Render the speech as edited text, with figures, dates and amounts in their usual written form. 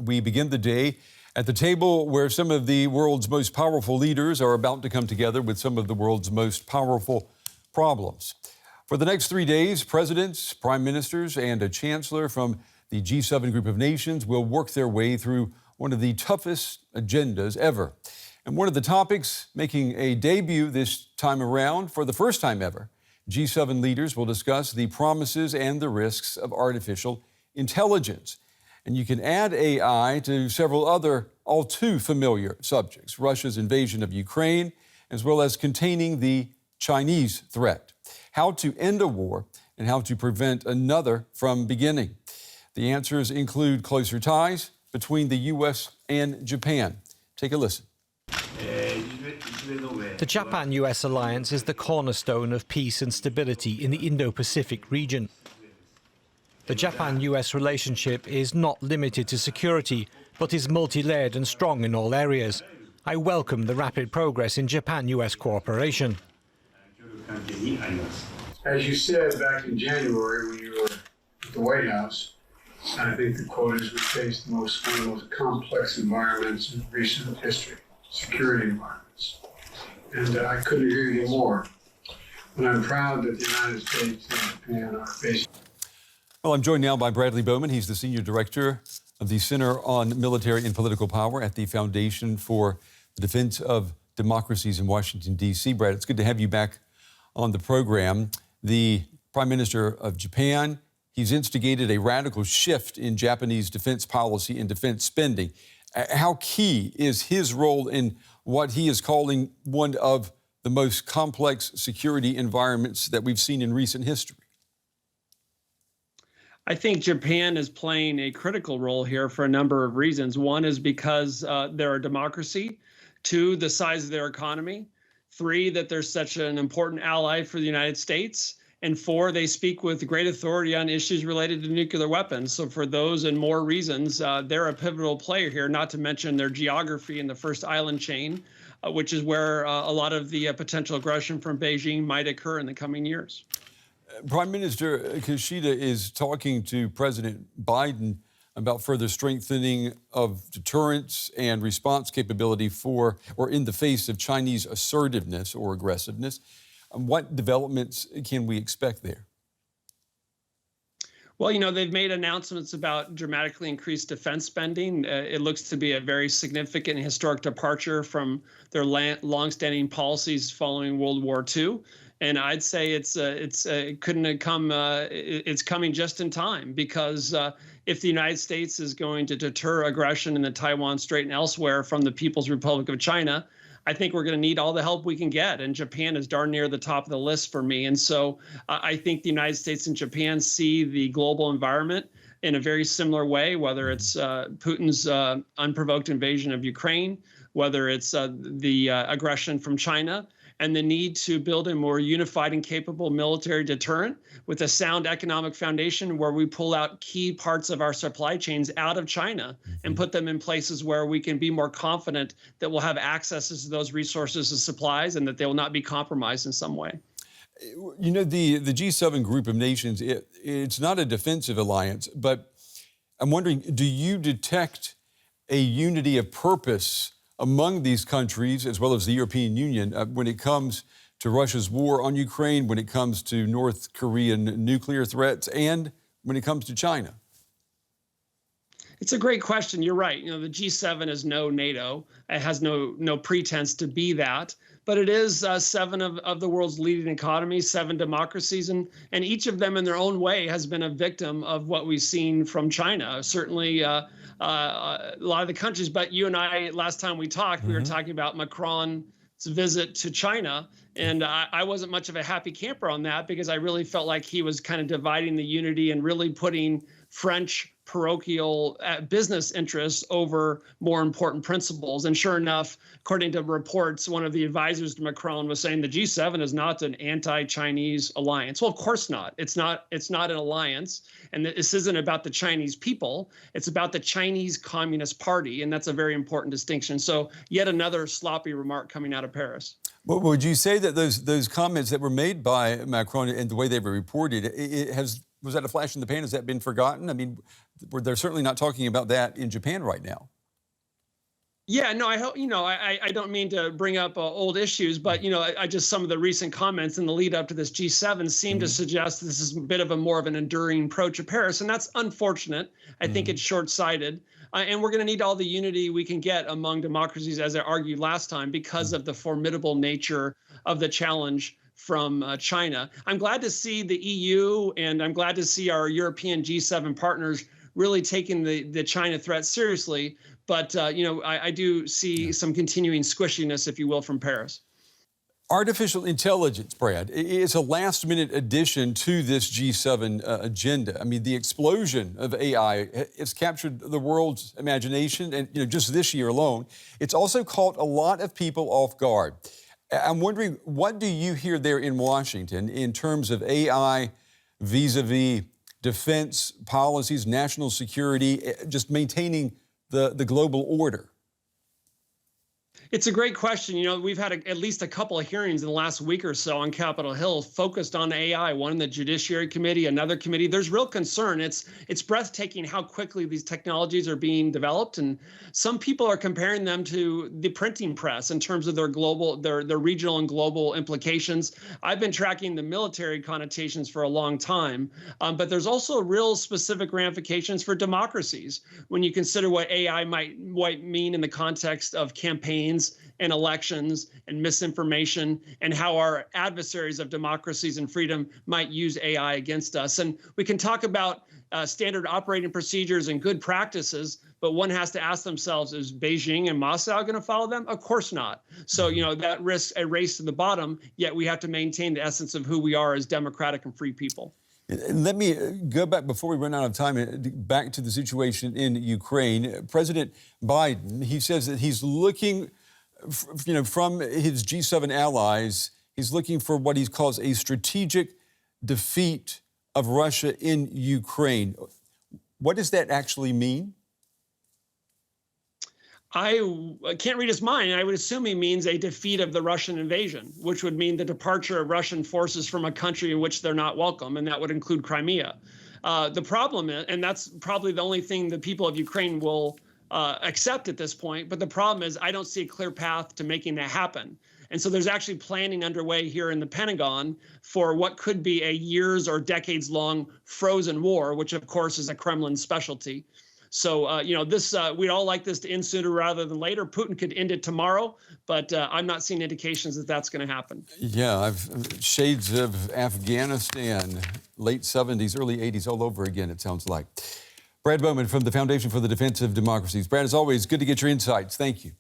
we begin the day at the table where some of the world's most powerful leaders are about to come together with some of the world's most powerful problems. For the next 3 days, presidents, prime ministers, and a chancellor from the G7 group of nations will work their way through one of the toughest agendas ever. And one of the topics making a debut this time around, for the first time ever, G7 leaders will discuss the promises and the risks of artificial intelligence. And you can add AI to several other all too familiar subjects: Russia's invasion of Ukraine, as well as containing the Chinese threat, how to end a war, and how to prevent another from beginning. The answers include closer ties between the U.S. and Japan. Take a listen. The Japan-US alliance is the cornerstone of peace and stability in the Indo-Pacific region. The Japan-US relationship is not limited to security, but is multi-layered and strong in all areas. I welcome the rapid progress in Japan-US cooperation. As you said back in January when you were at the White House, I think the quote is: we face one of the most complex environments in recent history, security environments. And I couldn't agree with you more. And I'm proud that the United States and Japan are facing. Well, I'm joined now by Bradley Bowman. He's the Senior Director of the Center on Military and Political Power at the Foundation for the Defense of Democracies in Washington, D.C. Brad, it's good to have you back on the program. The Prime Minister of Japan, he's instigated a radical shift in Japanese defense policy and defense spending. How key is his role in what he is calling one of the most complex security environments that we've seen in recent history? I think Japan is playing a critical role here for a number of reasons. One is because they're a democracy. Two, the size of their economy. Three, that they're such an important ally for the United States. And four, they speak with great authority on issues related to nuclear weapons. So for those and more reasons, they're a pivotal player here, not to mention their geography in the first island chain, which is where a lot of the potential aggression from Beijing might occur in the coming years. Prime Minister Kishida is talking to President Biden about further strengthening of deterrence and response capability for, or in the face of, Chinese assertiveness or aggressiveness. What developments can we expect there? Well, you know, they've made announcements about dramatically increased defense spending. It looks to be a very significant historic departure from their longstanding policies following World War II. And I'd say it's coming just in time, because if the United States is going to deter aggression in the Taiwan Strait and elsewhere from the People's Republic of China, I think we're going to need all the help we can get. And Japan is darn near the top of the list for me. And so I think the United States and Japan see the global environment in a very similar way, whether it's Putin's unprovoked invasion of Ukraine, whether it's the aggression from China, and the need to build a more unified and capable military deterrent with a sound economic foundation where we pull out key parts of our supply chains out of China and put them in places where we can be more confident that we'll have access to those resources and supplies and that they will not be compromised in some way. You know, the G7 group of nations, it's not a defensive alliance, but I'm wondering, do you detect a unity of purpose among these countries, as well as the European Union, when it comes to Russia's war on Ukraine, when it comes to North Korean nuclear threats, and when it comes to China? It's a great question. You're right. You know, the G7 is no NATO. It has no pretense to be that. But it is seven of the world's leading economies, 7 democracies, and each of them in their own way has been a victim of what we've seen from China. Certainly a lot of the countries, but you and I, last time we talked, we were talking about Macron's visit to China, and I wasn't much of a happy camper on that, because I really felt like he was kind of dividing the unity and really putting French parochial business interests over more important principles. And sure enough, according to reports, one of the advisors to Macron was saying the G7 is not an anti-Chinese alliance. Well, of course not. It's not an alliance. And this isn't about the Chinese people. It's about the Chinese Communist Party. And that's a very important distinction. So yet another sloppy remark coming out of Paris. Well, would you say that those comments that were made by Macron and the way they were reported, has was that a flash in the pan? Has that been forgotten? I mean, they're certainly not talking about that in Japan right now. Yeah, no, I hope, I don't mean to bring up old issues, but, I just, some of the recent comments in the lead up to this G7 seem to suggest this is a bit of a more of an enduring approach of Paris. And that's unfortunate. I think it's short-sighted. And we're going to need all the unity we can get among democracies, as I argued last time, because of the formidable nature of the challenge from China. I'm glad to see the EU, and I'm glad to see our European G7 partners really taking the China threat seriously. But, I do see some continuing squishiness, if you will, from Paris. Artificial intelligence, Brad, is a last-minute addition to this G7 agenda. I mean, the explosion of AI has captured the world's imagination, and just this year alone, it's also caught a lot of people off guard. I'm wondering, what do you hear there in Washington in terms of AI vis-a-vis defense policies, national security, just maintaining the global order? It's a great question. We've had at least a couple of hearings in the last week or so on Capitol Hill focused on AI, one in the Judiciary Committee, another committee. There's real concern. It's breathtaking how quickly these technologies are being developed. And some people are comparing them to the printing press in terms of their regional and global implications. I've been tracking the military connotations for a long time, but there's also real specific ramifications for democracies when you consider what AI might mean in the context of campaigns and elections and misinformation, and how our adversaries of democracies and freedom might use AI against us. And we can talk about standard operating procedures and good practices, but one has to ask themselves, is Beijing and Moscow going to follow them? Of course not. So, that risks a race to the bottom, yet we have to maintain the essence of who we are as democratic and free people. Let me go back, before we run out of time, back to the situation in Ukraine. President Biden, he says that he's looking, from his G7 allies, he's looking for what he calls a strategic defeat of Russia in Ukraine. What does that actually mean? I can't read his mind. I would assume he means a defeat of the Russian invasion, which would mean the departure of Russian forces from a country in which they're not welcome, and that would include Crimea. The problem is, and that's probably the only thing the people of Ukraine will accept at this point, but the problem is I don't see a clear path to making that happen. And so there's actually planning underway here in the Pentagon for what could be a years or decades long frozen war, which of course is a Kremlin specialty. So, we'd all like this to end sooner rather than later. Putin could end it tomorrow, but I'm not seeing indications that that's going to happen. Yeah, I've shades of Afghanistan, late 70s, early 80s, all over again, it sounds like. Brad Bowman from the Foundation for the Defense of Democracies. Brad, as always, good to get your insights. Thank you.